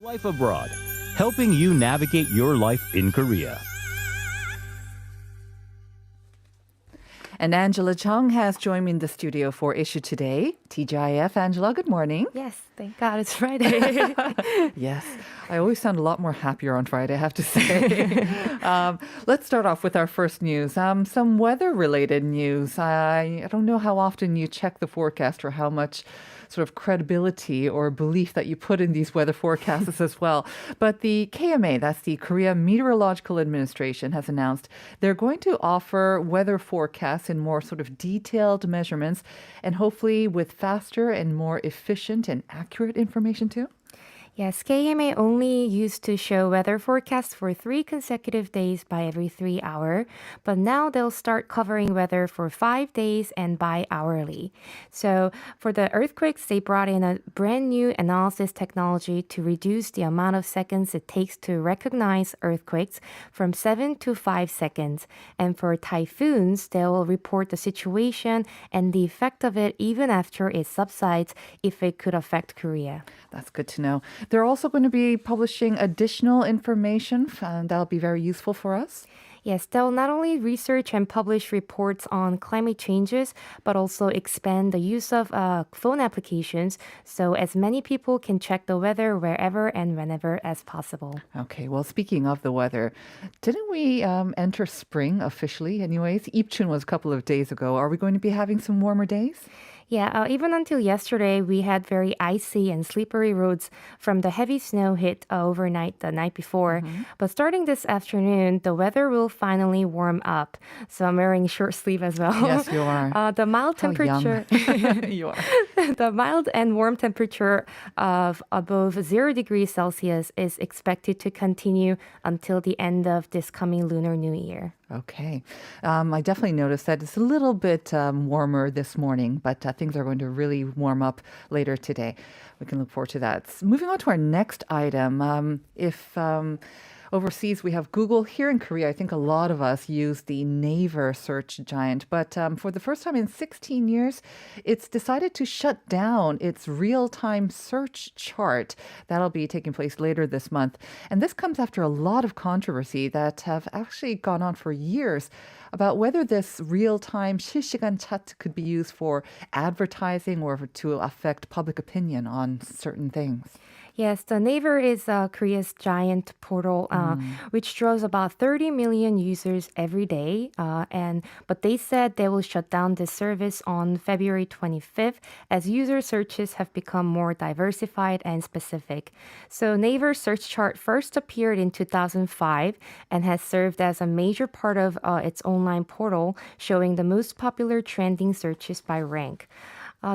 Life Abroad, helping you navigate your life in Korea. And Angela Chung has joined me in the studio for Issue Today. TGIF, Angela, good morning. Yes, thank God it's Friday. Yes, I always sound a lot more happier on Friday, I have to say. Let's start off with our first news. Some weather-related news. I don't know how often you check the forecast or how much sort of credibility or belief that you put in these weather forecasts as well. But the KMA, that's the Korea Meteorological Administration, has announced they're going to offer weather forecasts in more sort of detailed measurements and hopefully with faster and more efficient and accurate information too. Yes, KMA only used to show weather forecasts for 3 consecutive days by every 3 hours, but now they'll start covering weather for 5 days and bi-hourly. So for the earthquakes, they brought in a brand new analysis technology to reduce the amount of seconds it takes to recognize earthquakes from 7 to 5 seconds. And for typhoons, they will report the situation and the effect of it even after it subsides if it could affect Korea. That's good to know. They're also going to be publishing additional information, and that'll be very useful for us. Yes, they'll not only research and publish reports on climate changes, but also expand the use of phone applications so as many people can check the weather wherever and whenever as possible. Okay, well, speaking of the weather, didn't we enter spring officially anyways? Ipchun was a couple of days ago. Are we going to be having some warmer days? Yeah, even until yesterday, we had very icy and slippery roads from the heavy snow hit overnight the night before. But starting this afternoon, the weather will finally warm up. So I'm wearing short sleeve as well. Yes, you are. The mild How young. temperature, You are. the mild and warm temperature of above 0 degrees Celsius is expected to continue until the end of this coming Lunar New Year. Okay. I definitely noticed that it's a little bit warmer this morning, but things are going to really warm up later today. We can look forward to that. Moving on to our next item. If overseas we have Google, here in Korea, I think a lot of us use the Naver search giant. But for the first time in 16 years, it's decided to shut down its real-time search chart. That'll be taking place later this month. And this comes after a lot of controversy that have actually gone on for years about whether this real-time 실시간 chat could be used for advertising or to affect public opinion on certain things. Yes, the Naver is Korea's giant portal, which draws about 30 million users every day. But they said they will shut down this service on February 25th as user searches have become more diversified and specific. So Naver's search chart first appeared in 2005 and has served as a major part of its online portal, showing the most popular trending searches by rank.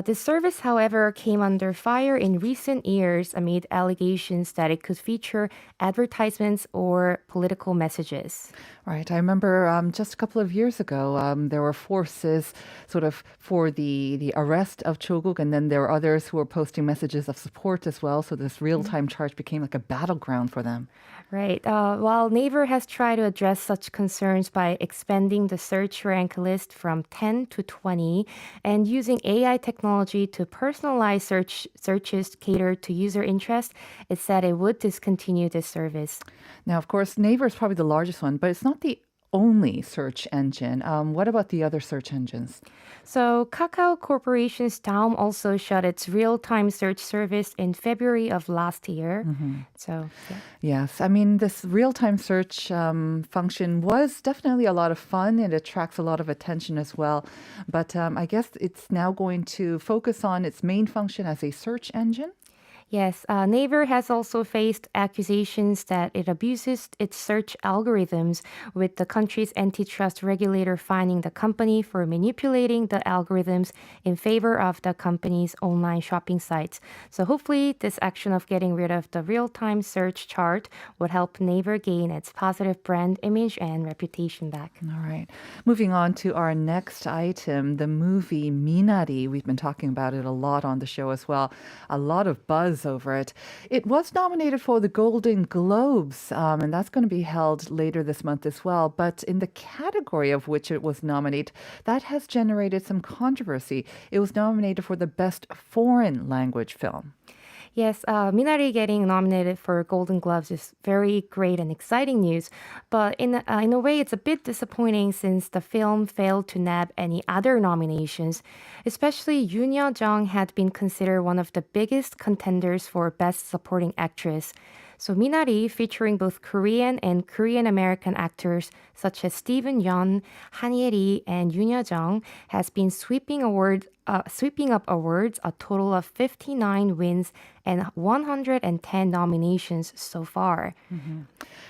This service, however, came under fire in recent years amid allegations that it could feature advertisements or political messages. Right. I remember just a couple of years ago, there were forces sort of for the arrest of Cho Guk, and then there were others who were posting messages of support as well. So this real-time chart became like a battleground for them. Right. While Naver has tried to address such concerns by expanding the search rank list from 10 to 20 and using AI technology to personalize searches catered to user interest, it said it would discontinue this service. Now, of course, Naver is probably the largest one, but it's not the only search engine. What about the other search engines? So Kakao Corporation's Daum also shut its real-time search service in February of last year. So, yeah. Yes, I mean, this real-time search function was definitely a lot of fun. It attracts a lot of attention as well. But I guess it's now going to focus on its main function as a search engine. Yes, Naver has also faced accusations that it abuses its search algorithms, with the country's antitrust regulator fining the company for manipulating the algorithms in favor of the company's online shopping sites. So hopefully this action of getting rid of the real-time search chart would help Naver gain its positive brand image and reputation back. All right. Moving on to our next item, the movie Minari. We've been talking about it a lot on the show as well. A lot of buzz over it. It was nominated for the Golden Globes, and that's going to be held later this month as well. But in the category of which it was nominated, that has generated some controversy. It was nominated for the Best Foreign Language Film. Yes, Minari getting nominated for Golden Gloves is very great and exciting news, but in a way, it's a bit disappointing since the film failed to nab any other nominations. Especially Yoon Jung had been considered one of the biggest contenders for Best Supporting Actress. So Minari, featuring both Korean and Korean American actors such as Steven Yeun, Han Ye-ri, and Yoon Jung, has been sweeping up awards, a total of 59 wins and 110 nominations so far.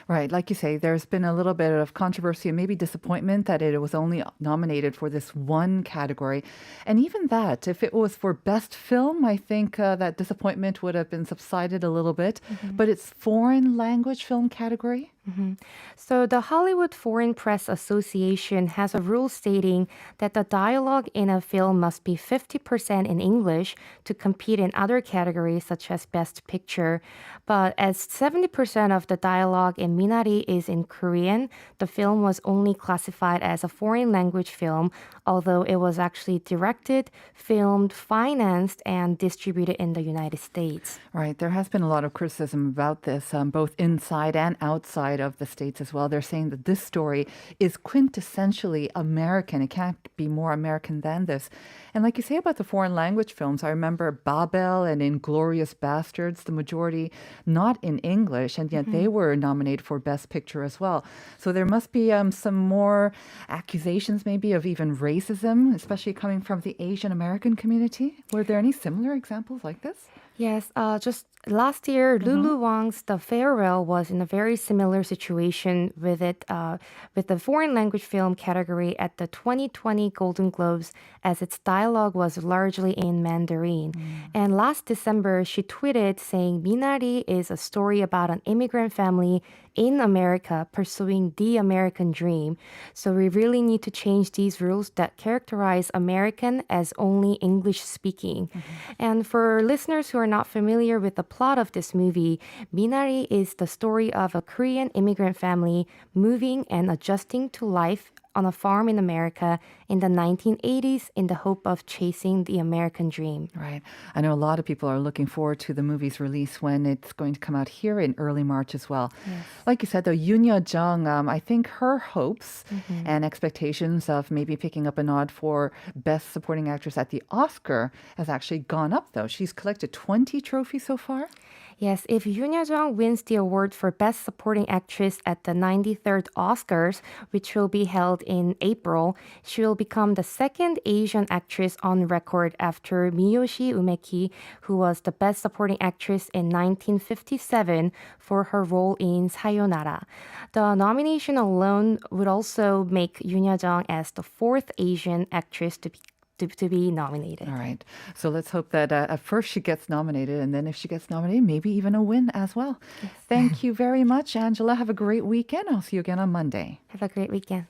Right, like you say, there's been a little bit of controversy and maybe disappointment that it was only nominated for this one category. And even that, if it was for best film, I think that disappointment would have been subsided a little bit. But it's foreign language film category. So, the Hollywood Foreign Press Association has a rule stating that the dialogue in a film must be 50% in English to compete in other categories such as Best Picture. But as 70% of the dialogue in Minari is in Korean, the film was only classified as a foreign language film, although it was actually directed, filmed, financed, and distributed in the United States. Right, there has been a lot of criticism about this, both inside and outside of the States as well. They're saying that this story is quintessentially American. It can't be more American than this. And like you say about the foreign language films, I remember Babel and Inglorious Bastards, the majority not in English, and yet they were nominated for Best Picture as well. So there must be some more accusations maybe of even racism, especially coming from the Asian American community. Were there any similar examples like this? Yes, just last year, Lulu Wang's The Farewell was in a very similar situation with with the foreign language film category at the 2020 Golden Globes, as its dialogue was largely in Mandarin. And last December, she tweeted saying, "Minari is a story about an immigrant family in America pursuing the American dream. So we really need to change these rules that characterize American as only English speaking." And for listeners who are not familiar with the plot of this movie, Minari is the story of a Korean immigrant family moving and adjusting to life on a farm in America in the 1980s in the hope of chasing the American dream. Right. I know a lot of people are looking forward to the movie's release when it's going to come out here in early March as well. Like you said, though, Yoon Jung, I think her hopes and expectations of maybe picking up a nod for Best Supporting Actress at the Oscar has actually gone up, though. She's collected 20 trophies so far. Yes, if Yoon Jung wins the award for Best Supporting Actress at the 93rd Oscars, which will be held in April, she will become the second Asian actress on record after Miyoshi Umeki, who was the Best Supporting Actress in 1957 for her role in Sayonara. The nomination alone would also make Yoon Jung as the fourth Asian actress to be nominated. All right. So let's hope that at first she gets nominated, and then if she gets nominated, maybe even a win as well. Thank you very much, Angela. Have a great weekend. I'll see you again on Monday. Have a great weekend.